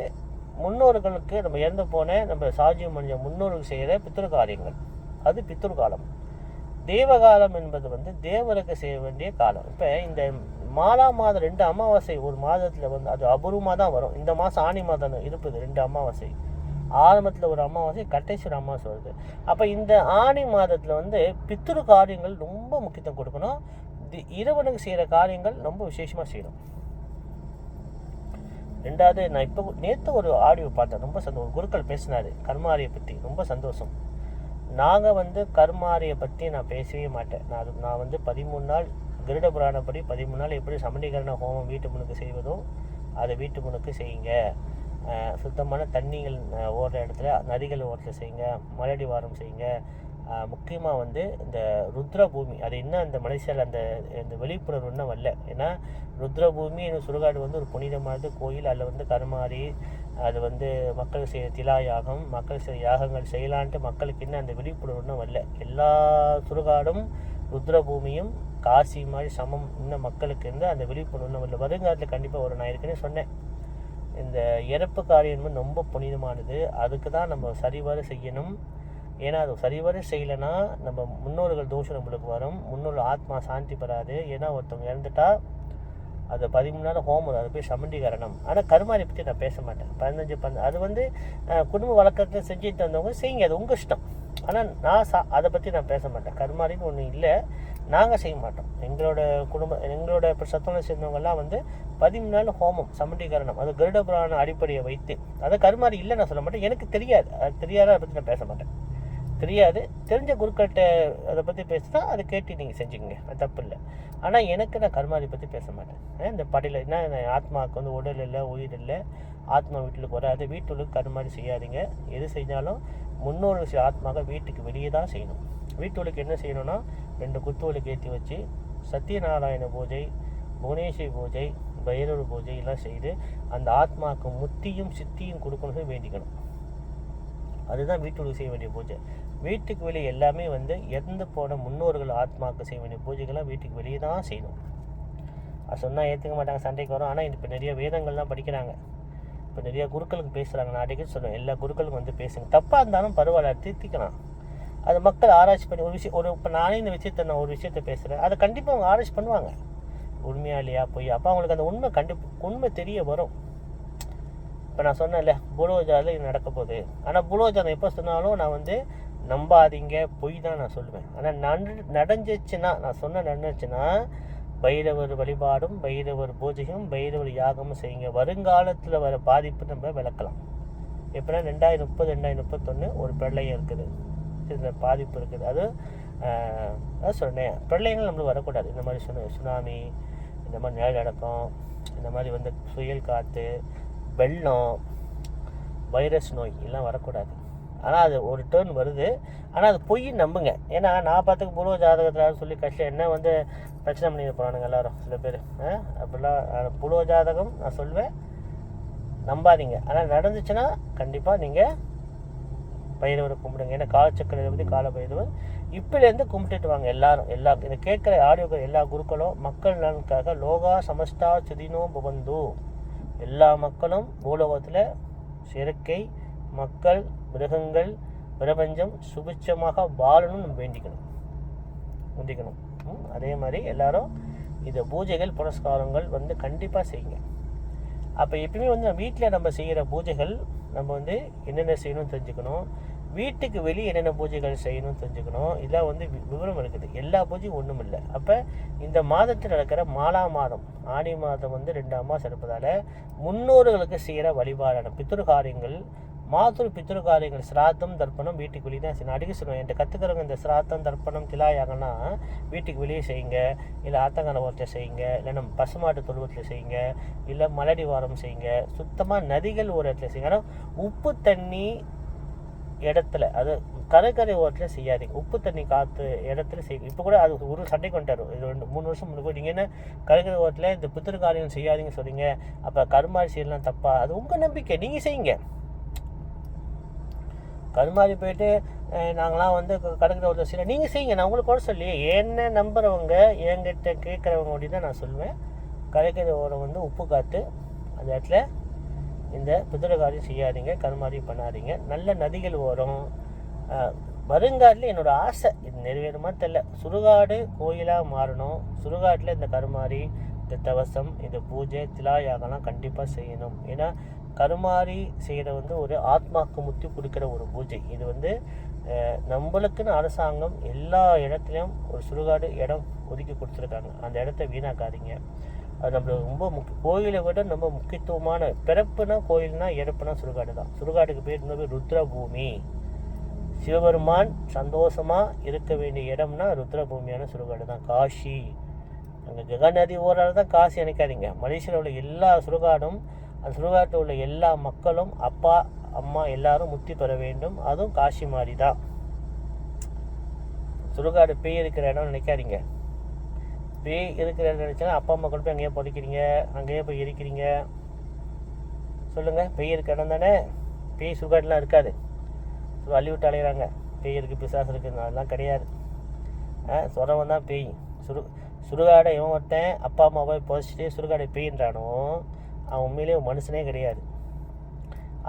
முன்னோர்களுக்கு, நம்ம இறந்து போன நம்ம சாஜியம் மனித முன்னோர்களுக்கு செய்கிற பித்ரு காரியங்கள், அது பித்ரு காலம். தேவகாலம் என்பது வந்து தேவருக்கு செய்ய வேண்டிய காலம். இப்போ இந்த மாலா மாதம் 2 அமாவாசை ஒரு மாதத்தில் வந்து அது அபூர்வமாக தான் வரும். இந்த மாதம் ஆணி மாதம் இருப்பது 2 அமாவாசை, ஆரம்பத்தில் ஒரு அமாவாசை, கடைசி ஒரு அமாவாசை வருது. அப்போ இந்த ஆணி மாதத்தில் வந்து பித்ரு காரியங்கள் ரொம்ப முக்கியத்துவம் கொடுக்கணும். இறைவனுக்கு செய்கிற காரியங்கள் ரொம்ப விசேஷமாக செய்யணும். 2வது, நான் இப்போ நேற்று ஒரு ஆடியோ பார்த்தேன், ரொம்ப சந்தோஷம். குருக்கள் பேசினார் கர்மாரியை பற்றி, ரொம்ப சந்தோஷம். நாங்கள் வந்து கர்மாரியை பற்றி நான் பேசவே மாட்டேன். நான் வந்து 13 நாள் கருட புராணப்படி 13 நாள் எப்படி சமணீகரண ஹோமம் வீட்டு முனுக்கு செய்வதோ அதை வீட்டு முனுக்கு செய்யுங்க. சுத்தமான தண்ணிகள் ஓடுற இடத்துல, நதிகள் ஓரத்தில் செய்யுங்க, மலையடி வாரம் செய்யுங்க. முக்கியமாக வந்து இந்த ருத்ரபூமி, அது இன்னும் அந்த மலேசியாவில் அந்த விழிப்புணர்வு இன்னும் வரல. ஏன்னா ருத்ரபூமி சுடுகாடு வந்து ஒரு புனிதமானது கோயில். அதில் வந்து கருமாறி அது வந்து மக்கள் செய்ய திலா யாகம், மக்கள் செய்ய யாகங்கள் செய்யலான்ட்டு மக்களுக்கு இன்னும் அந்த விழிப்புணர்வு இன்னும் வரல. எல்லா சுடுகாடும் ருத்ரபூமியும் காசி மாதிரி சமம் இன்னும் மக்களுக்கு இருந்து அந்த விழிப்புணர்வு இன்னும் வரல. வருங்காலத்தில் கண்டிப்பாக ஒரு, நான் ஏற்கனவே சொன்னேன், இந்த இறப்பு காரியம் வந்து ரொம்ப புனிதமானது. அதுக்கு தான் நம்ம சரிவர செய்யணும். ஏன்னா அது சரிவர செய்யலைன்னா நம்ம முன்னோர்கள் தோஷம் நம்மளுக்கு வரும், முன்னோர்கள் ஆத்மா சாந்தி பெறாது. ஏன்னா ஒருத்தவங்க இறந்துட்டா அது 13 நாள் ஹோமம், அது போய் சமண்டீகரணம். ஆனால் கருமாரி பற்றி நான் பேச மாட்டேன். 15 அது வந்து குடும்ப வழக்கத்தில் செஞ்சுட்டு வந்தவங்க செய்யுங்க, அது உங்கள் இஷ்டம். ஆனால் நான் அதை பற்றி நான் பேச மாட்டேன். கருமாரின்னு ஒன்று இல்லை, நாங்கள் செய்ய மாட்டோம். எங்களோட இப்போ சத்தனை சேர்ந்தவங்கெல்லாம் வந்து 13 நாள் ஹோமம் சமண்டீகரணம், அது கருட புராண அடிப்படையை வைத்து. அதை கருமாரி இல்லை நான் சொல்ல மாட்டேன். எனக்கு தெரியாது, அது தெரியாத அதை பற்றி நான் பேச மாட்டேன். தெரியாது, தெரிஞ்ச குருக்கள்கிட்ட அதை பற்றி பேசினா அதை கேட்டு நீங்கள் செஞ்சுக்கோங்க, அது தப்பு இல்லை. ஆனால் எனக்கு நான் கர்மாதி பற்றி பேச மாட்டேன். இந்த படியில் என்ன, ஆத்மாவுக்கு வந்து உடல் இல்லை, உயிர் இல்லை, ஆத்மா வீட்டுக்கு வராது, வீட்டுக்கு கர்மாதி செய்யாதீங்க. எது செஞ்சாலும் முன்னோர்கள் ஆத்மாக வீட்டுக்கு வெளியே தான் செய்யணும். வீட்டுக்கு என்ன செய்யணும்னா 2 குத்துவலுக்கு ஏற்றி வச்சு சத்யநாராயண பூஜை, புவனேஸ்வரி பூஜை, பைரவர் பூஜை எல்லாம் செய்து அந்த ஆத்மாவுக்கு முத்தியும் சித்தியும் கொடுக்கணும் வேண்டிக்கணும். அதுதான் வீட்டுக்கு செய்ய வேண்டிய பூஜை. வீட்டுக்கு வெளியே எல்லாமே வந்து இறந்து போன முன்னோர்கள் ஆத்மாவுக்கு செய்ய வேண்டிய பூஜைகள்லாம் வீட்டுக்கு வெளியே தான் செய்யணும். அது சொன்னால் ஏற்றுக்க மாட்டாங்க, சண்டைக்கு வரும். ஆனால் இப்போ நிறைய வேதங்கள்லாம் படிக்கிறாங்க, இப்போ நிறைய குருக்களுக்கு பேசுகிறாங்க. நான் அடிக்கடி சொல்லுவேன், எல்லா குருக்களுக்கும் வந்து பேசுங்க, தப்பாக இருந்தாலும் பரவாயில்ல, திருத்திக்கலாம். அது மக்கள் ஆராய்ச்சி பண்ணி ஒரு விஷயம், இப்போ நானே இந்த விஷயத்தை நான் ஒரு விஷயத்தை பேசுகிறேன், அதை கண்டிப்பாக அவங்க ஆராய்ச்சி பண்ணுவாங்க, உண்மையா இல்லையா போய். அப்போ அவங்களுக்கு அந்த உண்மை தெரிய வரும். இப்போ நான் சொன்னேன்ல, புலோஜாவில் இது நடக்க போகுது. ஆனால் புலோஜானம் எப்போ சொன்னாலும் நான் வந்து நம்பாதீங்க, பொய் தான் நான் சொல்லுவேன். ஆனால் நடந்துச்சுன்னா, நான் சொன்ன நடந்துச்சுன்னா பைரவர் வழிபாடும், பைரவர் பூஜையும், பைரவர் யாகமும் செய்யுங்க. வருங்காலத்தில் வர பாதிப்பு நம்ம விளக்கலாம். எப்படின்னா 2030, 2031 ஒரு பிரளயம் இருக்குது, இதில் பாதிப்பு இருக்குது. அது சொன்னேன், பிரளயங்கள் நம்மளுக்கு வரக்கூடாது. இந்த மாதிரி சுனாமி, இந்த மாதிரி நிலநடுக்கம், இந்த மாதிரி வந்து புயல் காற்று, வெள்ளம், வைரஸ் நோய் எல்லாம் வரக்கூடாது. ஆனால் அது ஒரு டேர்ன் வருது. ஆனால் அது பொய் நம்புங்க. ஏன்னா நான் பார்த்துக்க புலோ ஜாதகத்தில் சொல்லி கஷ்டம் என்ன வந்து பிரச்சனை பண்ணிட்டு போகிறானுங்க எல்லாரும் சில பேர். அப்படிலாம் புலோ ஜாதகம் நான் சொல்வேன், நம்பாதீங்க. ஆனால் நடந்துச்சுன்னா கண்டிப்பாக நீங்கள் பைரவரை கும்பிடுங்க. ஏன்னா காலச்சக்கர பற்றி கால பைரவர் இப்போலேருந்து கும்பிட்டுட்டு வாங்க எல்லாரும். இதை கேட்குற ஆடியோக்கள் எல்லா குருக்களும் மக்கள் நலனுக்காக லோகா சமஸ்தா சுதினோ பவந்து, எல்லா மக்களும் பூலோகத்தில் செயற்கை மக்கள் மிருகங்கள் பிரபஞ்சம் சுபிட்சமாக வாழணும்னு வேண்டிக்கணும். அதே மாதிரி எல்லாரும் இந்த பூஜைகள் புனஸ்காரங்கள் கண்டிப்பாக செய்யுங்க. அப்போ எப்பயுமே வீட்டில் நம்ம செய்கிற பூஜைகள் நம்ம என்னென்ன செய்யணும்னு தெரிஞ்சுக்கணும். வீட்டுக்கு வெளியே என்னென்ன பூஜைகள் செய்யணும்னு தெரிஞ்சுக்கணும். இதெல்லாம் விவரம் இருக்குது. எல்லா பூஜையும் ஒன்றும் இல்லை. அப்போ இந்த மாதத்தில் நடக்கிற மாலா மாதம் ஆடி மாதம் 2 அமாவாசை இருப்பதால் முன்னோர்களுக்கு செய்கிற வழிபாடான பித்ருகாரியங்கள் பித்ருகாரியங்கள் சிராத்தம் தர்ப்பணம் வீட்டுக்கு வெளியே தான் செய்யணும். அடிக்க சொல்லுவேன் என்கிட்ட கற்றுக்கிறவங்க இந்த சிராத்தம் தர்ப்பணம் திலாயாகனா வீட்டுக்கு வெளியே செய்யுங்க, இல்லை ஆத்தங்கர ஓரத்தில் செய்யுங்க, இல்லை நம்ம பசுமாட்டு தொழுவத்தில் செய்யுங்க, இல்லை மலடி வாரம் செய்யுங்க. சுத்தமாக நதிகள் ஒரு இடத்துல செய்யுங்க. ஆனால் உப்பு தண்ணி இடத்துல, அது கடற்கரை ஓரத்தில் செய்யாதீங்க. உப்பு தண்ணி காற்று இடத்துல செய்யுங்க. இப்போ கூட அது ஒரு சண்டை கொண்டாரு. இது 3 வருஷம் முன்னாடி நீங்கள் என்ன கடற்கரை ஓரத்தில் இந்த பித்ருகாரியம் செய்யாதீங்க சொல்றீங்க, அப்போ கருமாரி செய்யலாம் தப்பா? அது உங்கள் நம்பிக்கை, நீங்கள் செய்யுங்க. கருமாரி போயிட்டு நாங்களாம் கடற்கரை ஓரத்தில் செய்யலாம், நீங்கள் செய்யுங்க. நான் உங்களுக்கு கூட சொல்லி என்ன நம்புறவங்க என்கிட்ட கேட்குறவங்க அப்படி தான் நான் சொல்லுவேன். கடற்கரை ஓரம் உப்பு காற்று அந்த இடத்துல இந்த பித்ருகாரியம் செய்யாதீங்க, கருமாரியம் பண்ணாதீங்க. நல்ல நதிகள் ஓரம் வருங்காட்டில் என்னோடய ஆசை இது நிறைவேறுமா தெரியல, சுடுகாடு கோயிலாக மாறணும். சுடுகாட்டில் இந்த கருமாரி இந்த தவசம் இந்த பூஜை திலாயாகலாம் கண்டிப்பாக செய்யணும். ஏன்னா கருமாரி செய்கிற ஒரு ஆத்மாக்கு முத்தி கொடுக்குற ஒரு பூஜை. இது நம்மளுக்குன்னு அரசாங்கம் எல்லா இடத்துலையும் ஒரு சுடுகாடு இடம் ஒதுக்கி கொடுத்துருக்காங்க. அந்த இடத்த வீணாக்காதீங்க. அது நம்மளுக்கு ரொம்ப கோயிலை விட ரொம்ப முக்கியத்துவமான பிறப்புனா கோயில்னா இறப்புனா சுடுகாடு தான். சுடுகாட்டுக்கு பேர் ருத்ரபூமி. சிவபெருமான் சந்தோஷமாக இருக்க வேண்டிய இடம்னா ருத்ரபூமியான சுடுகாடு தான். காஷி அங்கே கங்கநதி ஓரால் தான் காசி நினைக்காதீங்க. மலேசியாவில் உள்ள எல்லா சுடுகாடும் அந்த சுடுகாட்டில் உள்ள எல்லா மக்களும் அப்பா அம்மா எல்லாரும் முக்தி பெற வேண்டும். அதுவும் காஷி மாதிரி தான். சுடுகாடு பேய் இருக்கிற இடம் நினைக்காதீங்க. பேய் இருக்கிற இடம் நினைச்சா அப்பா அம்மா கொண்டு போய் அங்கேயே புதைக்கிறீங்க, அங்கேயே போய் எரிக்கிறீங்க. சொல்லுங்கள், பேய் இருக்கிற இடம் தானே. பேய் சுடுகாடுலாம் இருக்காது. அள்ளி விட்டு அலைகிறாங்க பேய் இருக்குது பிசாசு இருக்குது, அதெல்லாம் கிடையாது. சொரவன் தான் பேய். சுடுகாடை இவன் ஒருத்தன் அப்பா அம்மா போய் புதைச்சிட்டு சுடுகாடை பேயின்றானோ அவன் உண்மையிலே மனுஷனே கிடையாது.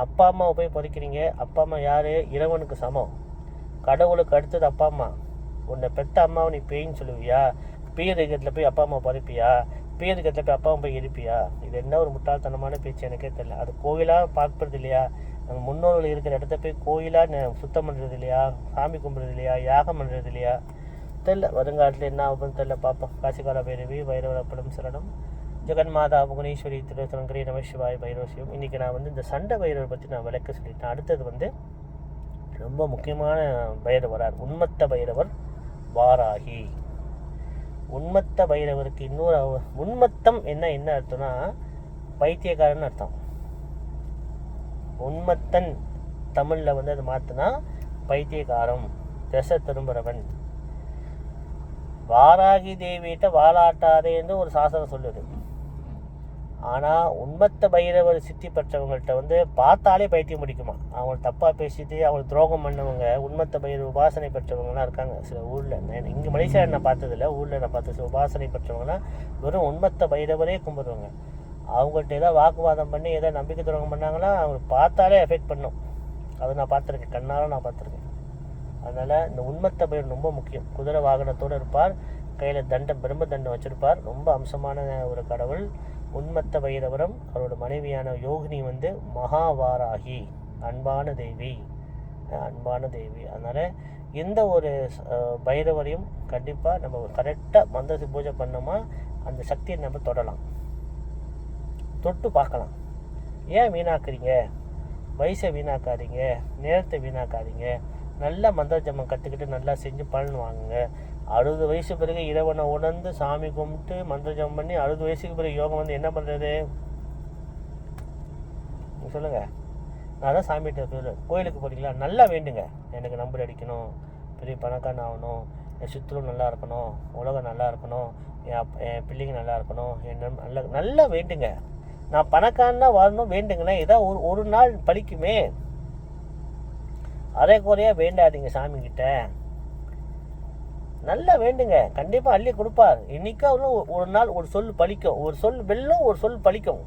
அப்பா அம்மாவை போய் புதைக்கிறீங்க. அப்பா அம்மா யார்? இறைவனுக்கு சமம். கடவுளுக்கு அடுத்தது அப்பா அம்மா. உன்னை பெற்ற அம்மாவை நீ பேயின்னு சொல்லுவியா? பேய் இருக்கிறதுல போய் அப்பா அம்மா புதைப்பியா? பேய் இருக்கிறதுல போய் அப்பா அம்மா போய் இருப்பியா? இது என்ன ஒரு முட்டாள்தனமான பேச்சு எனக்கே தெரியல. அது கோயிலாக பார்க்கறது இல்லையா? நம்ம முன்னோர்கள் இருக்கிற இடத்த போய் கோயிலாக சுத்தம் பண்ணுறது இல்லையா? சாமி கும்பிட்றது இல்லையா? யாகம் பண்ணுறது இல்லையா? தெரில. வருங்காலத்தில் என்ன ஆகுதுன்னு தெரில, பார்ப்போம். காசிகார பைரவி வைரவரப்படம் சரணம். ஜெகன்மாதா புவனேஸ்வரி திருத்தலங்கரி நமசிவாய் பைரவசியம். இன்றைக்கி நான் இந்த சண்டை பைரவரை பற்றி நான் விளக்க சொல்லிட்டேன். அடுத்தது ரொம்ப முக்கியமான பைரவரார் உன்மத்த பைரவர் வாராகி. உன்மத்த பைரவருக்கு இன்னொரு உன்மத்தம் என்ன அர்த்தம்னா பைத்தியக்காரன்னு அர்த்தம். உன்மத்தன் தமிழில் அது மாற்றினா பைத்தியக்காரம், திசை திரும்புறவன். வாராகி தேவியிட்ட வாலாட்டாதேன்னு ஒரு சாசனம் சொல்லுது. ஆனால் உன்மத்த பைரவர் சித்தி பெற்றவங்கள்ட்ட பார்த்தாலே பைத்தியம் பிடிக்குமா. அவங்க தப்பாக பேசிட்டு அவங்களுக்கு துரோகம் பண்ணவங்க உன்மத்த பைரவ உபாசனை பெற்றவங்களாம் இருக்காங்க சில ஊரில். இங்கே மலேசியாவில் நான் பார்த்ததில்ல, ஊரில் நான் பார்த்த உபாசனை பெற்றவங்களாம் வெறும் உன்மத்த பைரவரே கும்பிடுவாங்க. அவங்கள்ட்ட ஏதாவது வாக்குவாதம் பண்ணி ஏதாவது நம்பிக்கை துரோகம் பண்ணாங்கன்னா அவங்களுக்கு பார்த்தாலே எஃபெக்ட் பண்ணும். அதை நான் பார்த்துருக்கேன், கண்ணால் நான் பார்த்துருக்கேன். அதனால் இந்த உன்மத்த பைரவர் ரொம்ப முக்கியம். குதிரை வாகனத்தோடு இருப்பார், கையில் பிரம்ம தண்டம் வச்சுருப்பார். ரொம்ப அம்சமான ஒரு கடவுள் உன்மத்த பைரவரம். அவரோட மனைவியான யோகினி மகாவாராகி, அன்பான தேவி. அதனால் எந்த ஒரு பைரவரையும் கண்டிப்பாக நம்ம கரெக்டாக மந்திர பூஜை பண்ணோமா அந்த சக்தியை நம்ம தொடலாம், தொட்டு பார்க்கலாம். ஏன் வீணாக்குறீங்க? வயசை வீணாக்காதீங்க, நேரத்தை வீணாக்காதீங்க. நல்லா மந்திர ஜபம் கற்றுக்கிட்டு நல்லா செஞ்சு பலன் வாங்குங்க. 60 வயசு பிறகு இறைவனை உணர்ந்து சாமி கும்பிட்டு மந்திர ஜபம் பண்ணி 60 வயசுக்கு பிறகு யோகம் என்ன பண்ணுறது? நீங்கள் சொல்லுங்கள். நான் தான் சாமிகிட்ட சொல்லுவேன், கோயிலுக்கு போகிறீங்களா, நல்லா வேண்டுங்க. எனக்கு நம்பர் அடிக்கணும், பெரிய பணக்காரன் ஆகணும், என் சுற்றுலும் நல்லா இருக்கணும், உலகம் நல்லா இருக்கணும், என் பிள்ளைங்க நல்லா இருக்கணும், என் நல்லா வேண்டுங்க. நான் பணக்காரனா வரணும் வேண்டுங்களேன், ஏதோ ஒரு நாள் பலிக்குமே. அரை குறையாக வேண்டாதீங்க சாமிக்கிட்ட, நல்லா வேண்டுங்க, கண்டிப்பாக அள்ளி கொடுப்பார். இன்னைக்கும் ஒரு நாள் ஒரு சொல் பலிக்கும், ஒரு சொல் வெல்லும், ஒரு சொல் பலிக்கும்.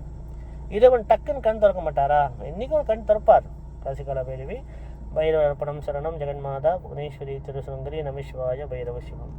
இறைவன் டக்குன்னு கண் திறக்க மாட்டாரா? இன்னைக்கும் கண் திறப்பார். காசிகால பைரவி பைரவ அர்ப்பணம் சரணம் ஜெகன்மாதா புவனேஸ்வரி திருசுந்தரி நமசிவாய பைரவ சிவம்.